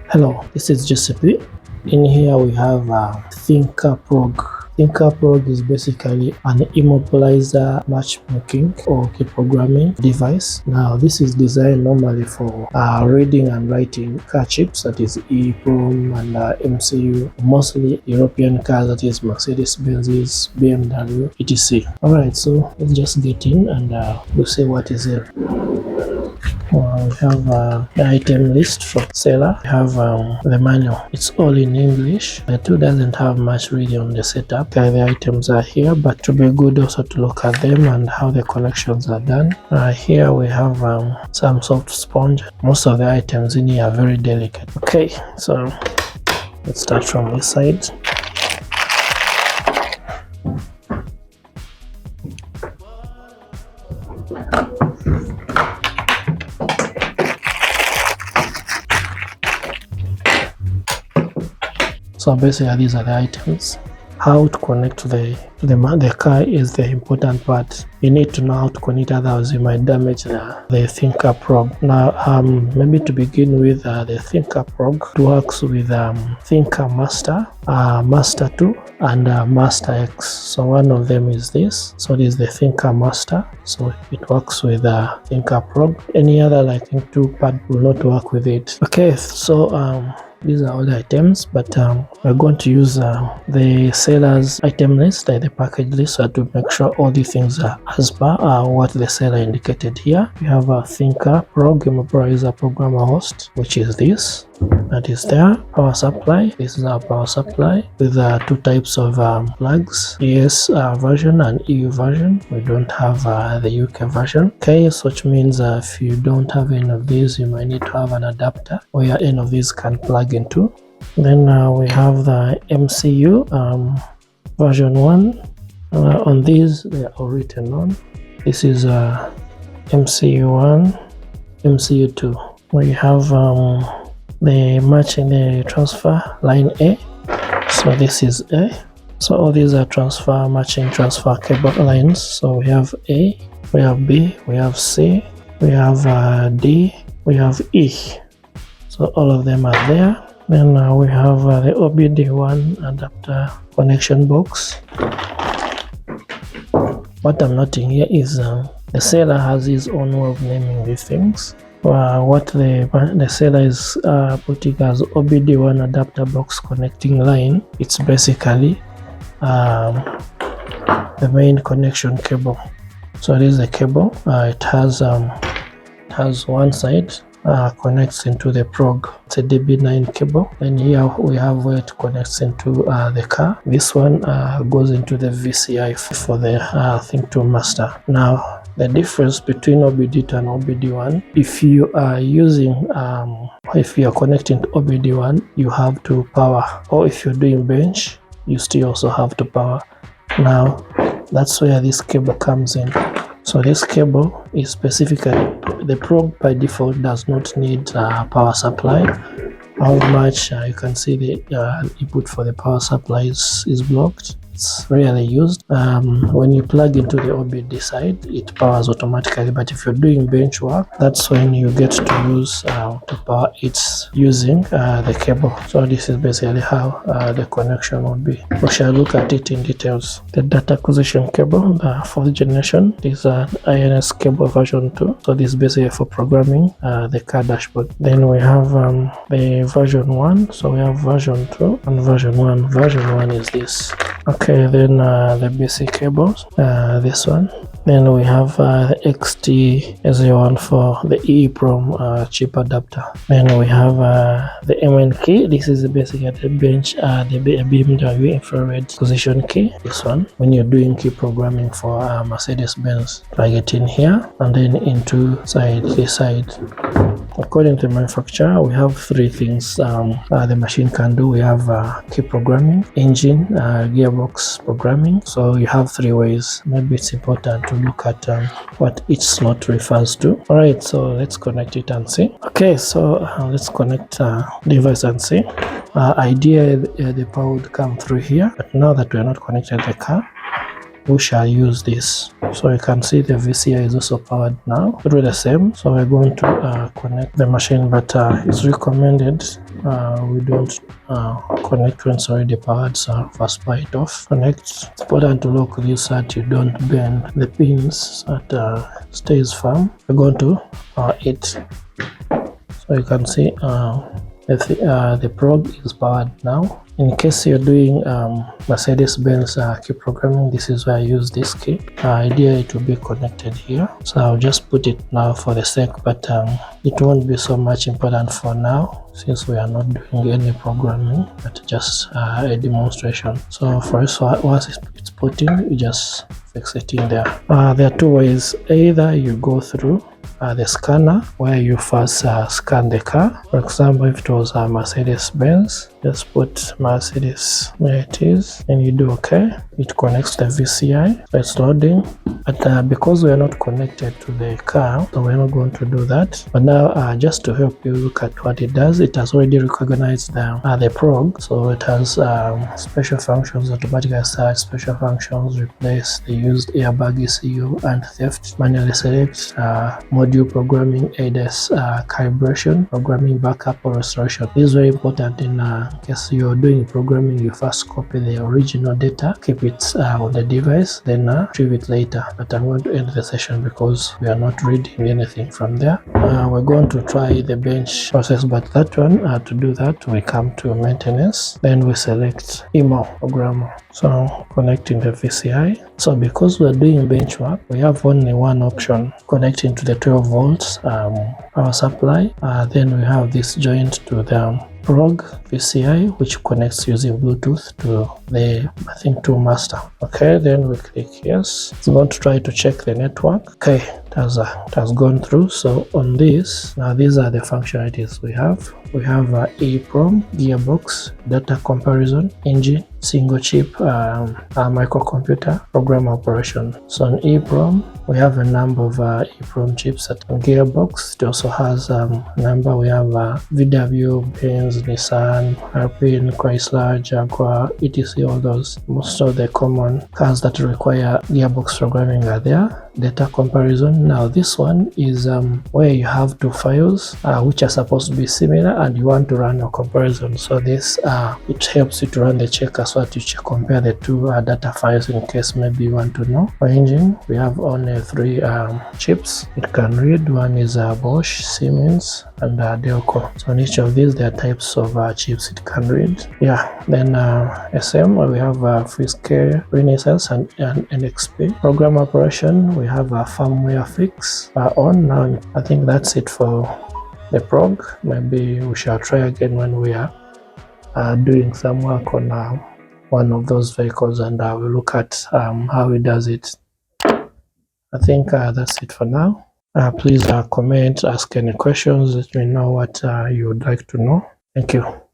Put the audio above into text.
Hello, this is Giuseppe. In here we have Thinkcar Prog. Thinkcar Prog is basically an immobilizer matchmaking or key programming device. Now this is designed normally for reading and writing car chips, that is EEPROM and MCU, mostly European cars, that is Mercedes Benz, BMW, etc. Alright, so let's just get in and we'll see what is in. We have the item list from seller. We have the manual. It's all in English. The tool doesn't have much really on the setup. The items are here, but to be good also to look at them and how the connections are done. Here we have some soft sponge. Most of the items in here are very delicate. Okay, so let's start from this side. So basically these are the items. How to connect to the car is the important part. You need to know how to connect, otherwise you might damage the Thinkcar Prog. Now maybe to begin with, the Thinkcar Prog works with Thinkcar Master, Master 2 and Master X. So one of them is this. So this is the Thinkcar Master. So it works with Thinkcar Prog. Any other like Think2 pad will not work with it. Okay, so these are all the items, but we're going to use the seller's item list, like the package list, so to make sure all these things are as per what the seller indicated here. We have a Thinkcar Prog immobilizer programmer host, which is this. That is there. Power supply. This is our power supply with two types of plugs, ES version and EU version. We don't have the UK version. Okay, so which means if you don't have any of these, you might need to have an adapter where any of these can plug into. Then we have the MCU version 1. On these, they are all written on. This is MCU 1, MCU 2. We have the matching the transfer line A. So this is A. So all these are matching transfer cable lines. So we have A, we have B, we have C, we have D, we have E. So all of them are there. Then we have the OBD1 adapter connection box. What I'm noting here is the seller has his own way of naming these things. What the seller is putting as OBD1 adapter box connecting line, it's basically the main connection cable. So this is the cable. It has one side connects into the Prog. It's a DB9 cable. And here we have where it connects into the car. This one goes into the VCI for the Think2 Master. Now the difference between OBD2 and OBD1, if you are using if you are connecting to OBD1, you have to power, or if you're doing bench, you still also have to power. Now that's where this cable comes in. So this cable is specifically, the Prog by default does not need power supply. How much you can see the input for the power supply is blocked. It's rarely used. When you plug into the OBD side, it powers automatically, but if you're doing bench work, that's when you get to use to power it using the cable. So this is basically how the connection would be. We shall look at it in details. The data acquisition cable, the 4th generation, is an INS cable version 2. So this is basically for programming the car dashboard. Then we have the version 1. So we have version 2 and version 1. Version 1 is this. Okay, then the basic cables, this one. Then we have the XT01 for the EEPROM chip adapter. Then we have the MN key. This is basically the bench, the BMW infrared position key. This one, when you're doing key programming for Mercedes Benz, plug it in here and then into this side. According to the manufacturer, we have three things the machine can do. We have key programming, engine, gearbox programming. So you have three ways. Maybe it's important to look at what each slot refers to. Alright, so let's connect it and see. Okay, so let's connect device and see. Idea the power would come through here, but now that we are not connected to the car, we shall use this. So you can see the VCI is also powered now. Do the same. So we're going to connect the machine, but it's recommended we don't connect when it's already powered, so first power it off. Connect. It's important to lock this so that you don't bend the pins, so that stays firm. We're going to it. So you can see the Prog is powered now. In case you're doing Mercedes-Benz key programming, this is where I use this key. Ideally it will be connected here, so I'll just put it now for the sake, but it won't be so much important for now since we are not doing any programming, but just a demonstration. So first, once it's put in, you just fix it in there. There are two ways. Either you go through the scanner where you first scan the car. For example, if it was a Mercedes-Benz, just put Mercedes where it is and you do OK. It connects the VCI, so it's loading. But because we are not connected to the car, so we're not going to do that. But now just to help you look at what it does, it has already recognized the Prog, so it has special functions: automatically search, special functions, replace the used Airbag ECU and theft, manually select, module programming, ADAS calibration, programming backup or restoration. This is very important in case you're doing programming. You first copy the original data, keep it on the device, then retrieve it later. But I'm going to end the session because we are not reading anything from there. We're going to try the bench process, but that one, to do that, we come to maintenance, then we select email programmer. So connecting the VCI. So because we're doing benchmark, we have only one option, connecting to the 12 volts power supply. Then we have this joint to the Prog VCI, which connects using Bluetooth to the, I think, 2 master. Okay, then we click yes. It's going to try to check the network. Okay, it has gone through. So on this, now these are the functionalities we have. We have EEPROM, Gearbox, data comparison, engine, single chip, microcomputer, program operation. So on EEPROM, we have a number of EEPROM chips. At Gearbox, it also has a number. We have VW, Benz, Nissan, Alpine, Chrysler, Jaguar, etc. All those. Most of the common cars that require gearbox programming are there. Data comparison. Now this one is where you have two files which are supposed to be similar and you want to run a comparison. So this it helps you to run the checker so that you compare the two data files in case maybe you want to know. For engine, we have only 3 chips it can read. One is Bosch, Siemens and Delco. So on each of these there are types of chips it can read. Yeah, then SM, we have Freescale, Renaissance and NXP. Program operation, we have a firmware fix on. Now I think that's it for the Prog. Maybe we shall try again when we are doing some work on one of those vehicles, and we'll look at how it does it. I think that's it for now. Please comment, ask any questions, let me know what you would like to know. Thank you.